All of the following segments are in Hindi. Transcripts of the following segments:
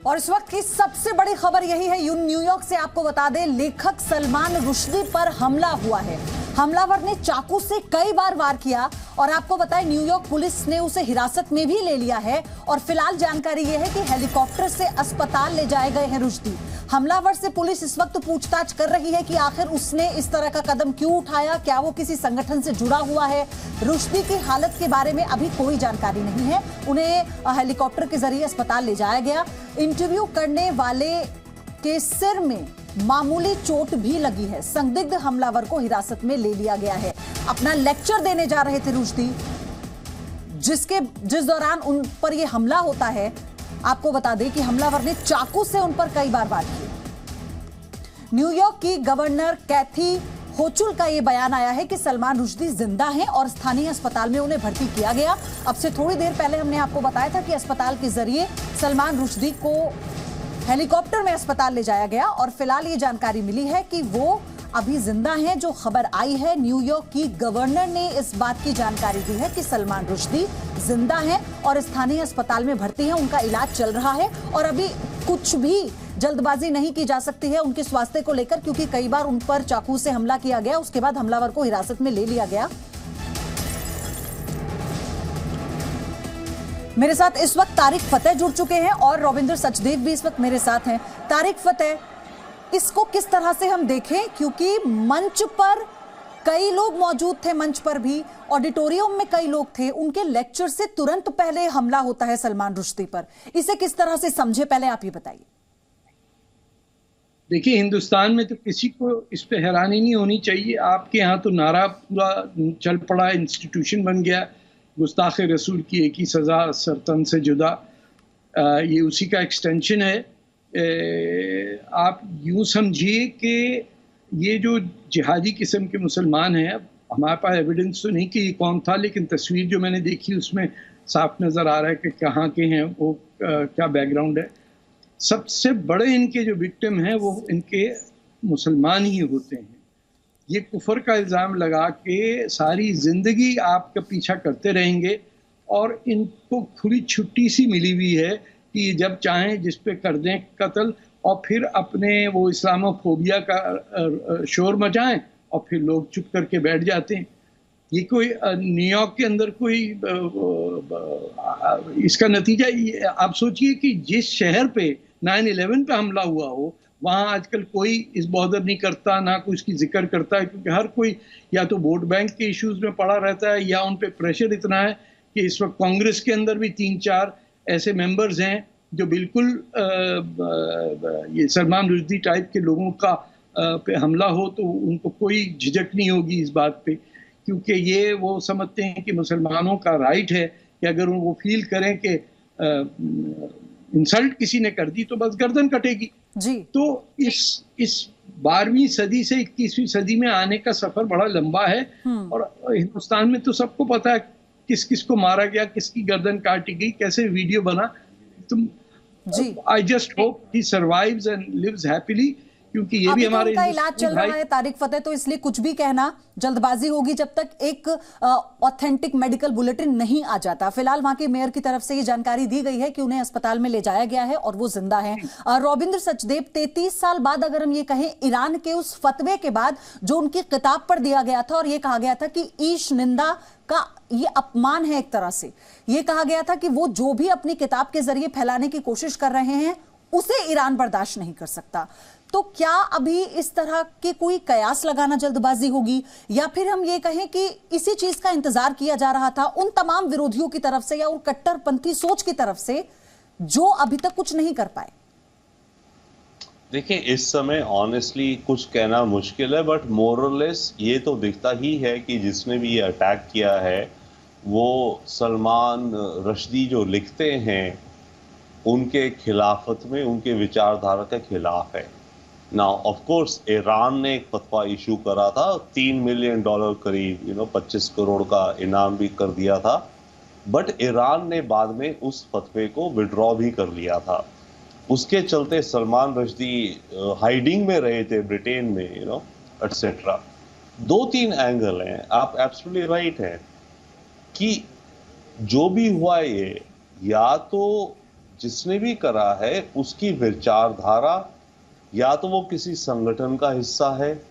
और इस वक्त की सबसे बड़ी खबर यही है, न्यूयॉर्क से आपको बता दें, लेखक सलमान रुश्दी पर हमला हुआ है। हमलावर ने चाकू से कई बार वार किया और आपको बताएं न्यूयॉर्क पुलिस ने उसे हिरासत में भी ले लिया है और फिलहाल जानकारी यह है कि हेलीकॉप्टर से अस्पताल ले जाए गए हैं रुश्दी। हमलावर से पुलिस इस वक्त पूछताछ कर रही है कि आखिर उसने इस तरह का कदम क्यों उठाया, क्या वो किसी संगठन से जुड़ा हुआ है। रुश्दी की हालत के बारे में अभी कोई जानकारी नहीं है। उन्हें हेलीकॉप्टर के जरिए अस्पताल ले जाया गया। इंटरव्यू करने वाले के सिर में मामूली चोट भी लगी है। संदिग्ध हमलावर को हिरासत में ले लिया गया है। अपना लेक्चर देने जा रहे थे रुश्दी, जिस दौरान उन पर यह हमला होता है। आपको बता दें कि हमलावर ने चाकू से उन पर कई बार वार किए। न्यूयॉर्क की गवर्नर कैथी होचुल का यह बयान आया है कि सलमान रुश्दी जिंदा हैं और स्थानीय अस्पताल में उन्हें भर्ती किया गया। अब से थोड़ी देर पहले हमने आपको बताया था कि अस्पताल के जरिए सलमान रुश्दी को हेलीकॉप्टर में अस्पताल ले जाया गया और फिलहाल ये जानकारी मिली है कि वो अभी जिंदा हैं। जो खबर आई है, न्यूयॉर्क की गवर्नर ने इस बात की जानकारी दी है कि सलमान रुश्दी जिंदा हैं और स्थानीय अस्पताल में भर्ती हैं। उनका इलाज चल रहा है और अभी कुछ भी जल्दबाजी नहीं की जा सकती है उनके स्वास्थ्य को लेकर, क्योंकि कई बार उन पर चाकू से हमला किया गया। उसके बाद हमलावर को हिरासत में ले लिया गया। मेरे साथ इस वक्त तारिक फतेह जुड़ चुके हैं और रविंद्र सचदेव भी इस वक्त मेरे साथ हैं। तारिक फतेह, इसको किस तरह से हम देखें, क्योंकि मंच पर कई लोग मौजूद थे, मंच पर भी ऑडिटोरियम में कई लोग थे। उनके लेक्चर से तुरंत पहले हमला होता है सलमान रुश्दी पर। इसे किस तरह से समझे, पहले आप ये बताइए। देखिए, हिंदुस्तान में तो किसी को इस पे हैरानी नहीं होनी चाहिए। आपके यहाँ तो नारा पूरा चल पड़ा, इंस्टीट्यूशन बन गया, गुस्ताख रसूल की एक ही सज़ा सरतन से जुदा। ये उसी का एक्सटेंशन है। आप यूँ समझिए कि ये जो जिहादी किस्म के मुसलमान हैं, हमारे पास एविडेंस तो नहीं कि ये कौन था, लेकिन तस्वीर जो मैंने देखी उसमें साफ नज़र आ रहा है कि कहाँ के हैं वो, क्या बैकग्राउंड है। सबसे बड़े इनके जो विक्टिम हैं वो इनके मुसलमान ही होते हैं। ये कुफर का इल्ज़ाम लगा के सारी ज़िंदगी आपका पीछा करते रहेंगे और इनको खुली छुट्टी सी मिली हुई है कि जब चाहें जिस पे कर दें कत्ल और फिर अपने वो इस्लामोफोबिया का शोर मचाएं और फिर लोग चुप करके बैठ जाते हैं। ये कोई न्यूयॉर्क के अंदर कोई इसका नतीजा आप सोचिए कि जिस शहर पे 9/11 पे हमला हुआ हो, वहाँ आजकल कोई इस बॉदर नहीं करता, ना कोई इसकी जिक्र करता है, क्योंकि हर कोई या तो वोट बैंक के इश्यूज में पड़ा रहता है या उन पे प्रेशर इतना है कि इस वक्त कांग्रेस के अंदर भी 3-4 ऐसे मेंबर्स हैं जो बिल्कुल ये सलमान रुश्दी टाइप के लोगों का पे हमला हो तो उनको कोई झिझक नहीं होगी इस बात पे, क्योंकि ये वो समझते हैं कि मुसलमानों का राइट है कि अगर वो फील करें कि इंसल्ट किसी ने कर दी तो बस गर्दन कटेगी जी। तो इस 12वीं सदी से 21वीं सदी में आने का सफर बड़ा लंबा है और हिंदुस्तान में तो सबको पता है किस किस को मारा गया, किसकी गर्दन काटी गई, कैसे वीडियो बना। तुम I just hope he survives and lives happily, क्योंकि ये भी हमारे उनका इलाज चल रहा है तारिक फतेह, तो इसलिए कुछ भी कहना जल्दबाजी होगी जब तक एक ऑथेंटिक मेडिकल बुलेटिन नहीं आ जाता। फिलहाल वहां के मेयर की तरफ से ये जानकारी दी गई है कि उन्हें अस्पताल में ले जाया गया है और वो जिंदा हैं। रविंद्र सचदेव, 33 साल बाद अगर हम ये कहें, ईरान के उस फतवे के बाद जो उनकी किताब पर दिया गया था और ये कहा गया था कि ईश निंदा का ये अपमान है, एक तरह से ये कहा गया था कि वो जो भी अपनी किताब के जरिए फैलाने की कोशिश कर रहे हैं उसे ईरान बर्दाश्त नहीं कर सकता। तो क्या अभी इस तरह के कोई कयास लगाना जल्दबाजी होगी, या फिर हम ये कहें कि इसी चीज का इंतजार किया जा रहा था उन तमाम विरोधियों की तरफ से या उन कट्टरपंथी सोच की तरफ से जो अभी तक कुछ नहीं कर पाए? देखिए, इस समय ऑनेस्टली कुछ कहना मुश्किल है, बट मोरलेस ये तो दिखता ही है कि जिसने भी ये अटैक किया है वो सलमान रुश्दी जो लिखते हैं उनके खिलाफत में, उनके विचारधारा के खिलाफ है। नाउ ऑफ कोर्स ईरान ने एक फतवा इशू करा था, $3 मिलियन करीब 25 करोड़ का इनाम भी कर दिया था, बट ईरान ने बाद में उस फतवे को विड्रॉ भी कर लिया था। उसके चलते सलमान रुश्दी हाइडिंग में रहे थे ब्रिटेन में, एटसेट्रा। 2-3 एंगल हैं। आप एब्सोल्युटली राइट हैं कि जो भी हुआ ये या तो जिसने भी करा है उसकी विचारधारा या तो वो किसी संगठन का हिस्सा है,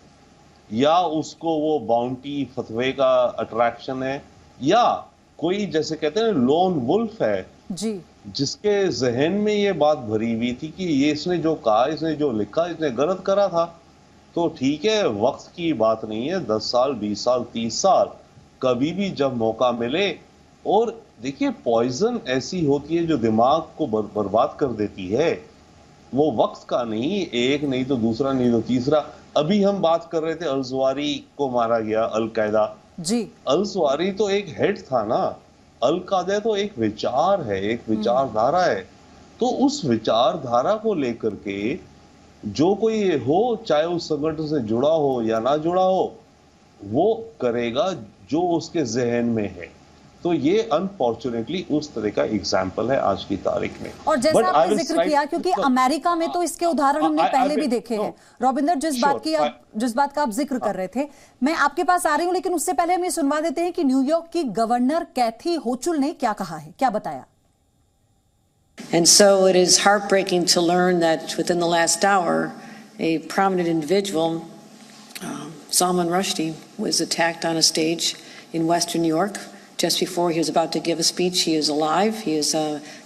या उसको वो बाउंटी फतवे का अट्रैक्शन है, या कोई जैसे कहते हैं लोन वुल्फ है जी जिसके जहन में ये बात भरी हुई थी कि ये इसने जो कहा, इसने जो लिखा, इसने गलत करा था। तो ठीक है, वक्त की बात नहीं है, 10 साल 20 साल 30 साल कभी भी जब मौका मिले। और देखिए, पॉइजन ऐसी होती है जो दिमाग को बर्बाद कर देती है, वो वक्त का नहीं, एक नहीं तो दूसरा नहीं तो तीसरा। अभी हम बात कर रहे थे अल-ज़वारी को मारा गया, अल-कायदा जी। अल-ज़वारी तो एक हेड था ना, अल-कायदा तो एक विचार है, एक विचारधारा है। तो उस विचारधारा को लेकर के जो कोई हो, चाहे उस संगठन से जुड़ा हो या ना जुड़ा हो, वो करेगा जो उसके जहन में है। तो ये अनफॉर्चुनेटली उस तरह का एग्जाम्पल है आज की तारीख में। और जैसा आपने जिक्र किया, क्योंकि अमेरिका में तो इसके उदाहरण हमने पहले भी देखे हैं। रॉबिंदर, जिस बात का आप जिक्र कर रहे थे, मैं आपके पास आ रही हूं, लेकिन उससे पहले हम ये सुनवा देते हैं कि न्यूयॉर्क की गवर्नर कैथी होचुल ने क्या कहा है, क्या बताया। And so it is heartbreaking to learn that within the last hour, a prominent individual, Salman Rushdie, was attacked on a stage in Western New York. Just before he was about to give a speech, he is alive. He has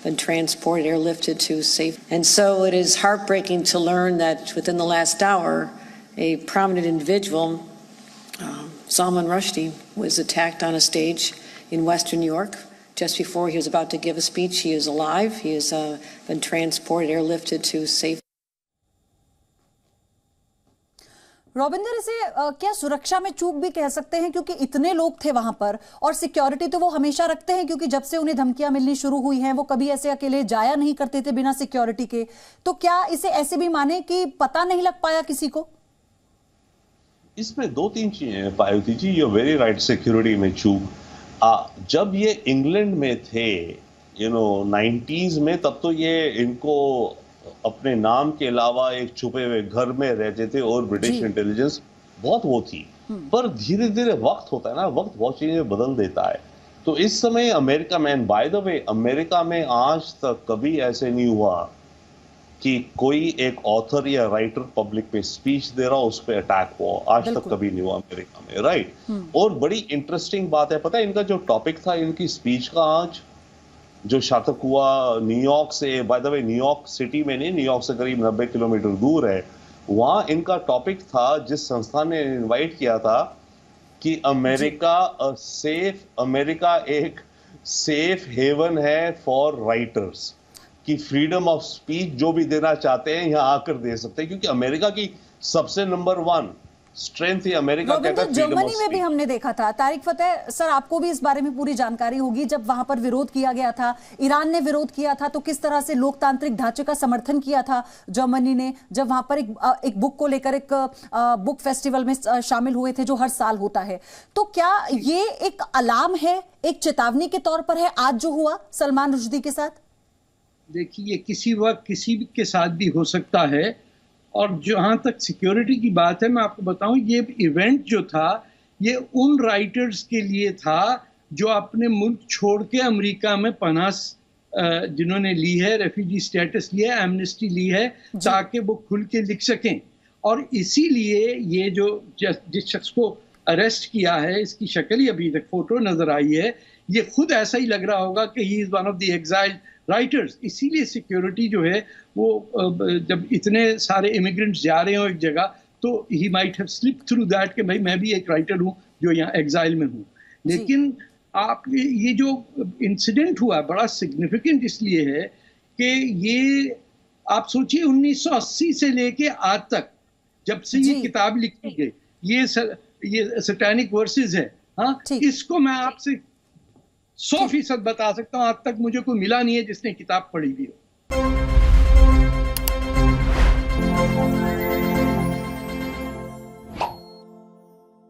been transported, airlifted to safe. And so it is heartbreaking to learn that within the last hour, a prominent individual, Salman Rushdie, was attacked on a stage in Western New York. Just before he was about to give a speech, he is alive. He has been transported, airlifted to safe. रॉबिंदर, इसे क्या सुरक्षा में चूक भी कह सकते हैं, क्योंकि इतने लोग थे वहां पर, और सिक्योरिटी तो वो हमेशा रखते हैं, क्योंकि जब से उन्हें धमकियां मिलनी शुरू हुई हैं वो कभी ऐसे अकेले जाया नहीं करते थे बिना सिक्योरिटी के। तो क्या इसे ऐसे भी माने कि पता नहीं लग पाया किसी को? इसमें 2-3 चीजें पाई थी जी। यू वेरी राइट, सिक्योरिटी में चूक। जब ये इंग्लैंड में थे 90s में, तब तो ये इनको अपने नाम के अलावा एक छुपे हुए घर में रहते थे और ब्रिटिश इंटेलिजेंस बहुत वो थी। पर धीरे धीरे वक्त होता है ना, वक्त बहुत चीजें बदल देता है। तो इस समय अमेरिका में, बाय द वे, अमेरिका में आज तक कभी ऐसे नहीं हुआ कि कोई एक ऑथर या राइटर पब्लिक पे स्पीच दे रहा हो, उस पर अटैक हुआ। आज तक कभी नहीं हुआ अमेरिका में, राइट। और बड़ी इंटरेस्टिंग बात है, पता है इनका जो टॉपिक था इनकी स्पीच का आज, जो शातक हुआ न्यूयॉर्क से, by the way New York city में नहीं, न्यूयॉर्क से करीब 90 किलोमीटर दूर है, वहां इनका टॉपिक था, जिस संस्था ने इनवाइट किया था, कि अमेरिका एक सेफ हेवन है फॉर राइटर्स, कि फ्रीडम ऑफ स्पीच जो भी देना चाहते हैं यहाँ आकर दे सकते हैं, क्योंकि अमेरिका की सबसे नंबर 1 स्ट्रेंथ ही अमेरिका कहता है। जर्मनी में भी हमने देखा था। तारिक फतेह सर, आपको भी इस बारे में पूरी जानकारी होगी, जब वहां पर विरोध किया गया था, ईरान ने विरोध किया था, तो किस तरह से लोकतांत्रिक ढांचे का समर्थन किया था जर्मनी ने, जब वहां पर एक बुक को लेकर एक बुक फेस्टिवल में शामिल हुए थे जो हर साल होता है। तो क्या ये एक अलार्म है, एक चेतावनी के तौर पर है आज जो हुआ सलमान रुश्दी के साथ? देखिए, किसी वक्त किसी के साथ भी हो सकता है। और जहाँ तक सिक्योरिटी की बात है, मैं आपको बताऊं, ये इवेंट जो था ये उन राइटर्स के लिए था जो अपने मुल्क छोड़ के अमेरिका में पनाह जिन्होंने ली है, रेफ्यूजी स्टेटस लिया है, एमनेस्टी ली है, ताकि वो खुल के लिख सकें। और इसीलिए ये जो जिस शख्स को अरेस्ट किया है, इसकी शक्ल ही अभी तक फोटो नजर आई है, ये खुद ऐसा ही लग रहा होगा कि he is one of the exiled writers. इसीलिए सिक्योरिटी जो है वो, जब इतने सारे इमिग्रेंट्स जा रहे हो एक जगह, तो he might have slip through that कि भाई मैं भी एक राइटर हूँ जो यहाँ एग्जाइल में हूँ। लेकिन आप ये जो इंसिडेंट हुआ बड़ा सिग्निफिकेंट इसलिए है कि ये आप सोचिए 1980 से लेके आज तक, जब से ये किताब लिखी गई, ये सैटेनिक वर्सेस है, हाँ, इसको मैं आपसे 100% बता सकता हूँ, आज तक मुझे कोई मिला नहीं है जिसने किताब पढ़ी भी हो।